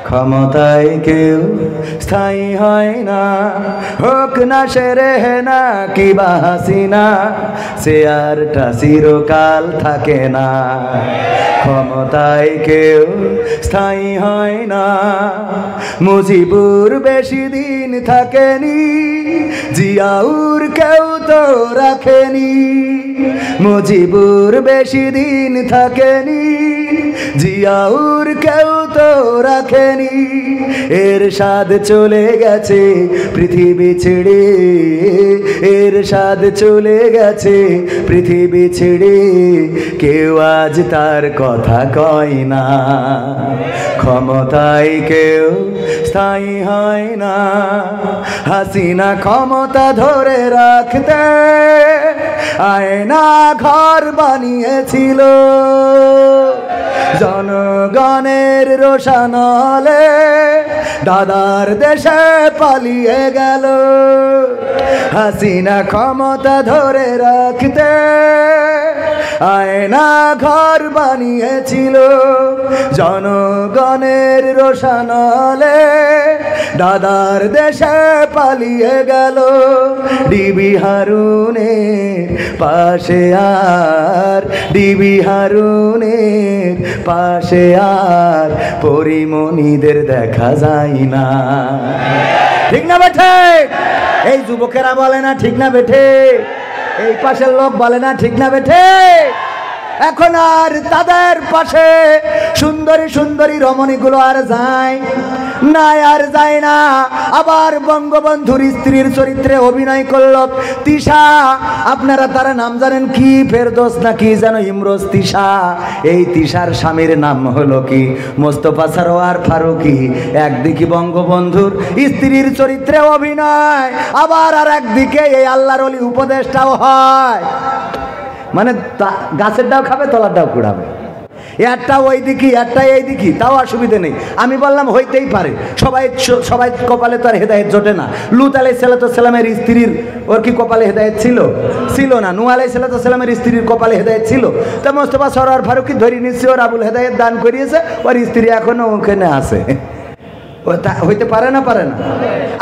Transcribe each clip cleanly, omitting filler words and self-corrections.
ক্ষমতায় কেউ স্থায়ী হয় না, হোক না সেরে না কিবা হাসিনা, চেয়ারটা চিরকাল থাকে না। ক্ষমতায় কেউ স্থায়ী হয় না, মুজিবুর বেশি দিন থাকেনি, জিয়াউর কেউ তো রাখেনি। মুজিবুর বেশি দিন থাকেনি, জিয়াউর কেউ তো রাখেনি। এরশাদ চলে গেছে পৃথিবী ছেড়ে, এরশাদ চলে গেছে পৃথিবী ছেড়ে, কেউ আজ তার কথা কয় না। ক্ষমতায় কেউ স্থায়ী হয় না, হাসিনা ক্ষমতা ধরে রাখতে আয়না ঘর বানিয়েছিল, জনগণের রোশানলে দাদার দেশে পালিয়ে গেল। হাসিনা ক্ষমতা ধরে রাখতে আয়না ঘর বানিয়েছিল, জনগণের রোশানলে দাদার দেশে পালিয়ে গেল। ডিবি হারুনের পাশে আর, ডিবি হারুনের পাশে আর পরিমণিদের দেখা যায় না। ঠিক না বেঠে? এই যুবকেরা বলে না ঠিক না বেঠে? এই পাশের লোক বলে না ঠিক না বেঠে? এখন আর তাদের পাশে সুন্দরী সুন্দরী রমণীগুলো আর যায় না, আর যায় না। আবার বঙ্গবন্ধুর স্ত্রীর চরিত্রে অভিনয় করলো তিশা। আপনারা তার নাম জানেন কি? ফেরদৌস না কি যেন, ইমরোজ তিশা। এই তিশার স্বামীর নাম হলো কি? মোস্তফা সরোয়ার ফারুকী। একদিকে বঙ্গবন্ধুর স্ত্রীর চরিত্রে অভিনয়, আবার আর একদিকে এই আল্লাহর ওলি উপদেশটাও হয়। মানে গাছের ডাও খাবে, তলার ডাও কুড়াবে। একটা ওই দিকে একটা এই দিকে, তাও অসুবিধে নেই। আমি বললাম হইতেই পারে, সবাই কপালে তো আর হেদায়েত জোটে না। লুত আলাইহিসসালামের স্ত্রীর ওর কি কপালে হেদায়েত ছিল? ছিল না। নূহ আলাইহিসসালামের স্ত্রীর কপালে হেদায়েত ছিল। তা মোস্তফা সরোয়ার ফারুকী ধরে নিচ্ছে ওর আবুল হেদায়েত দান করিয়েছে, ওর স্ত্রী এখনো ওখানে আছে। হইতে পারে না? পারে না।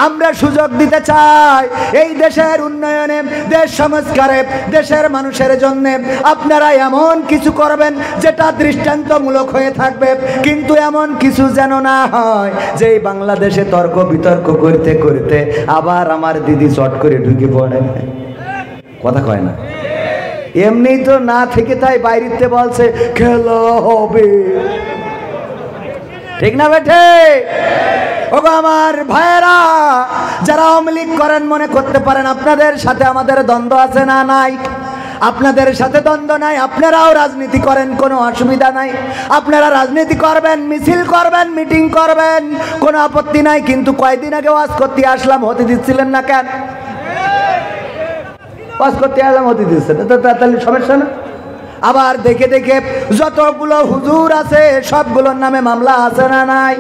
আমরা সুযোগ দিতে চাই এই দেশের উন্নয়নে, দেশ সংস্কারে, দেশের মানুষের জন্য আপনারা এমন কিছু করবেন যেটা দৃষ্টান্তমূলক হয়ে থাকবে। কিন্তু এমন কিছু যেন না হয় যে বাংলাদেশে তর্ক বিতর্ক করতে করতে আবার আমার দিদি চট করে ঢুকে পড়ে। কথা কয় না? এমনি তো না থেকে তাই বাইরেতে বলছে খেলা হবে। ঠিক না বেঠে? ওগো আমার ভাইয়েরা, যারা আওয়ামী লীগ করেন মনে করতে পারেন আপনাদের সাথে আমাদের দ্বন্দ্ব আছে না? নাই। আপনাদের সাথে দ্বন্দ্ব নাই, আপনারাও রাজনীতি করেন, কোনো অসুবিধা নাই। আপনারা রাজনীতি করবেন, মিছিল করবেন, মিটিং করবেন, কোনো আপত্তি নাই। কিন্তু কয়দিন আগে ওয়াজ করতে আসলাম, হতে দিচ্ছিলেন না কেন? ওয়াজ করতে আসলাম, হতে দিচ্ছেন তো, তাহলে সমস্যা না? আবার দেখে দেখে যতগুলো হুজুর আছে সবগুলোর নামে মামলা আছে না নাই?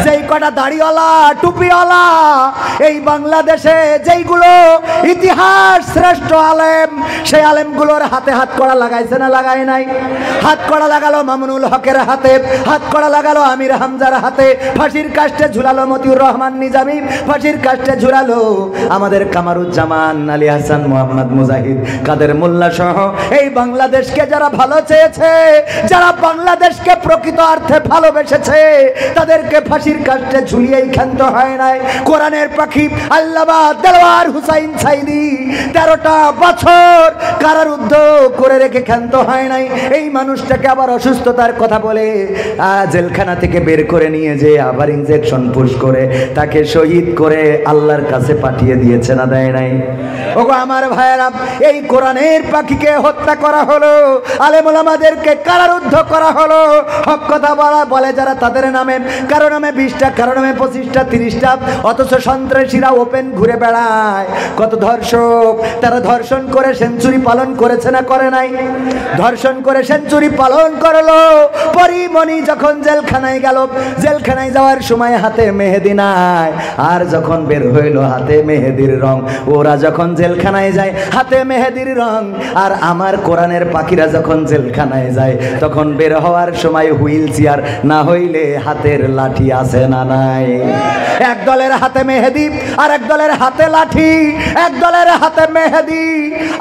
যেই কটা দাড়িওয়ালা টুপিওয়ালা এই বাংলাদেশে যেইগুলো ইতিহাস শ্রেষ্ঠ আলেম, সেই আলেমগুলোর হাতে হাত কড়া লাগাইছে না লাগায় নাই? হাত কড়া লাগালো মামুনুল হকের হাতে, হাত কড়া লাগালো আমির হামজার হাতে, ফাঁসির কাস্টে ঝুলালো মতিউর রহমান নিজামী, ফাঁসির কাস্টে ঝুলালো আমাদের কামারুজ্জামান, আলী হাসান, মোহাম্মদ মুজাহিদ, কাদের মোল্লা সহ এই বাংলাদেশকে যারা ভালো চেয়েছে, যারা বাংলাদেশকে প্রকৃত অর্থে ভালোবেসেছে, তাদেরকে ফাঁসির কাস্টে ঝুলিয়েই ক্ষান্ত হয় নাই। কোরআনের পাখি আল্লামা দেলোয়ার হুসাইন সাইদি 13টা বছর কারারুদ্ধ করে রেখে ক্ষান্ত হয় নাই। এই মানুষটাকে আবার অসুস্থতার কথা বলে জেলখানা থেকে বের করে নিয়ে যে আবার ইনজেকশন পুশ করে তাকে শহীদ করে আল্লাহর কাছে পাঠিয়ে দিয়েছে না দেয় নাই? ওগো আমার ভাইয়েরা, এই কোরআনের পাখিকে হত্যা করা হলো, আলেম ওলামাদেরকে কারারুদ্ধ করা হলো। হক কথা বলে যারা তাদের নামে, কারো নামে 20টা, কারো নামে 25টা, 30টা, অথচ সন্ত্রাসীরা ওপেন ঘুরে বেড়ায়। কত ধর্ষক, তারা ধর্ষণ করে সেঞ্চুরি পালন করেছে না করে নাই? ধর্ষণ করে সেঞ্চুরি পালন করলো। পরিমণি যখন জেলখানায় গেল, জেলখানায় যাওয়ার সময় হাতে মেহেদি নাই, আর যখন বের হইল হাতে মেহেদির রং। ওরা যখন জেলখানায় যায় হাতে মেহেদির রং, আর আমার কোরআনের পাখিরা যখন জেলখানায় যায় তখন বের হওয়ার সময় হুইল চেয়ার না হইলে হাতের লাঠি আছে না নাই? এক দলের হাতে মেহেদি আর এক দলের হাতে লাঠি, এক দলের হাতে মেহেদি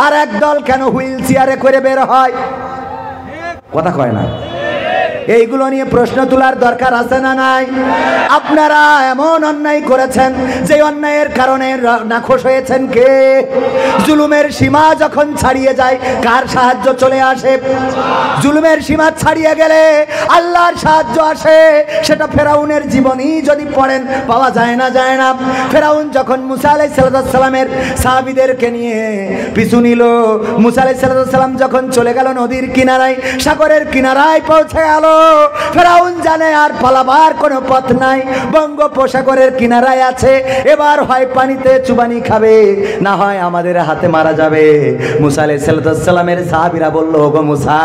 আর এক দল কেন হুইল চেয়ারে করে বের হয়? কথা কয় না। এইগুলো নিয়ে প্রশ্ন তোলার দরকার আছে না নাই? আপনারা এমন অন্যায় করেছেন যে অন্যায়ের কারণে নাখোশ হয়েছেন কে? জুলুমের সীমা যখন ছাড়িয়ে যায় কার সাহায্য চলে আসে? জুলুমের সীমা ছাড়িয়ে গেলে আল্লাহর সাহায্য আসে। সেটা ফেরাউনের জীবনী যদি পড়েন পাওয়া যায় না, যায় না। ফেরাউন যখন মুসা আলাইহিস সালামের সাহাবীদেরকে নিয়ে পিছু নিল, মুসা আলাইহিস সালাম যখন চলে গেল নদীর কিনারায়, সাগরের কিনারায় পৌঁছে গেল, ফেরাউন জানে আর পালাবার কোনো পথ নাই, বঙ্গোপসাগরের কিনারায় আছে। এবার হয় পানিতে চুবানি খাবে, না হয় আমাদের হাতে মারা যাবে। মুসা আলাইহিস সালামের সাহাবীরা বলল, ওগো মুসা,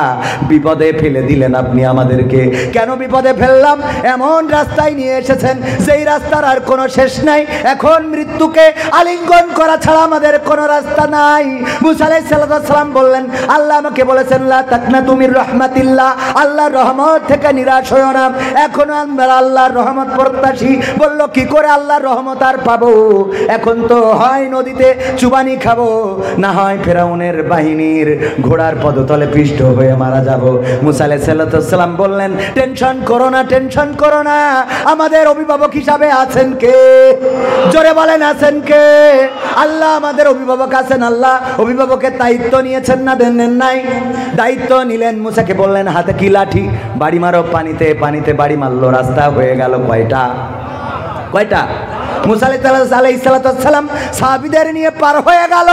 বিপদে ফেলে দিলেন আপনি আমাদেরকে। কেন বিপদে ফেললাম? এমন রাস্তায় নিয়ে এসেছেন যেই রাস্তার আর কোনো শেষ নাই। এখন মৃত্যুকে আলিঙ্গন করা ছাড়া আমাদের কোনো রাস্তা নাই। মুসা আলাইহিস সালাম বললেন, আল্লাহ আমাকে বলেছেন লা তাকনাতু মির রাহমাতিল্লাহ, আল্লাহর রহমত থেকে নিরাশ হইও না। এখন আমরা আল্লাহর রহমত প্রত্যাশী। বলল, কি করে আল্লাহর রহমত আর পাবো? এখন তো হয় নদীতে চুবানি খাবো, না হয় ফেরাউনের বাহিনীর ঘোড়ার পদতলে পিষ্ট হয়ে মারা যাব। মুসা আলাইহিস সালাম বললেন, টেনশন করো না, টেনশন করো না, আমাদের অভিভাবক হিসাবে আছেন কে? জোরে বলেন, আছেন কে? আল্লাহ আমাদের অভিভাবক আছেন। আল্লাহ অভিভাবকের দায়িত্ব নিয়েছেন না, দেন নাই? দায়িত্ব নিলেন। মুসাকে বললেন, হাতে কি লাঠি, বাড়ি মারো পানিতে। পানিতে বাড়ি মারলো, রাস্তা হয়ে গেল কয়টা? কয়টা? মুসা আলাইহিস সালাম সাহাবীদের নিয়ে পার হয়ে গেল।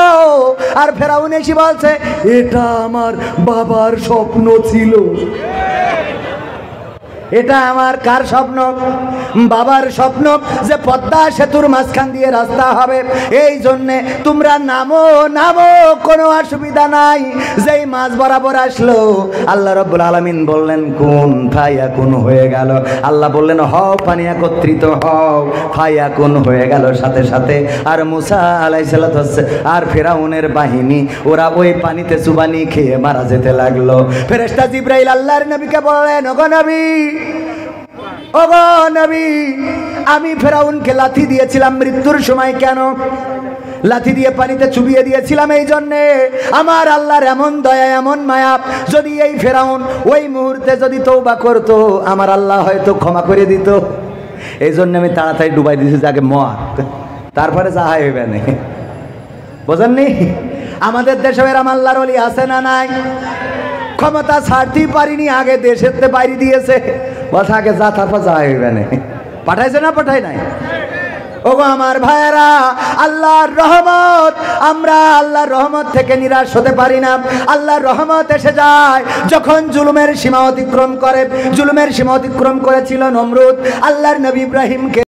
আর ফেরাউন এসে বলছে, এটা আমার বাবার স্বপ্ন ছিল। এটা আমার কার স্বপ্ন? বাবার স্বপ্ন যে পদ্মা সেতুর মাঝখান দিয়ে রাস্তা হবে। এই জন্যে তোমরা নামো, নামো, কোনো অসুবিধা নাই। যেই মাঝ বরাবর আসলো, আল্লাহ রাব্বুল আলামিন বললেন, কুন ফায়াকুন হয়ে গেল। আল্লাহ বললেন, হও পানি একত্রিত হও, ফায়াকুন হয়ে গেল সাথে সাথে। আর মুসা আলাইহিস সালাম আর ফেরাউনের বাহিনী ওরা ওই পানিতে চুবানি খেয়ে মারা যেতে লাগলো। ফেরেশতা জিবরাইল আল্লাহর নবীকে বললেন, ওগো নবী, ওগো নবী, আমি ফেরাউনকে লাথি দিয়েছিলাম মৃত্যুর সময়। কেন লাথি দিয়ে পানিতে চুবিয়ে দিয়েছিলাম? এই জন্যে আমার আল্লাহর এমন দয়া, এমন মায়া, যদি এই ফেরাউন ওই মুহূর্তে যদি তওবা করতো, আমার আল্লাহ হয়তো ক্ষমা করে দিত। এই জন্য আমি তাড়াতাড়ি ডুবাই দিয়েছি, যাকে মর, তারপরে যা হইবে না। বোঝেননি? আমাদের দেশে এরম আল্লাহর ওলি আছে না নাই? ক্ষমতা ছাড়তেই পারিনি, আগে দেশের বাইরে দিয়েছে, কথা আগে যা, তারপর যা হইবে না। পাঠাইছে না পাঠাই নাই? ওগো আমার ভাইয়েরা, আল্লাহর রহমত, আমরা আল্লাহর রহমত থেকে নিরাশ হতে পারি না। আল্লাহর রহমত এসে যায় যখন জুলুমের সীমা অতিক্রম করে। জুলুমের সীমা অতিক্রম করেছিল নমরুদ, আল্লাহর নবী ইব্রাহিমকে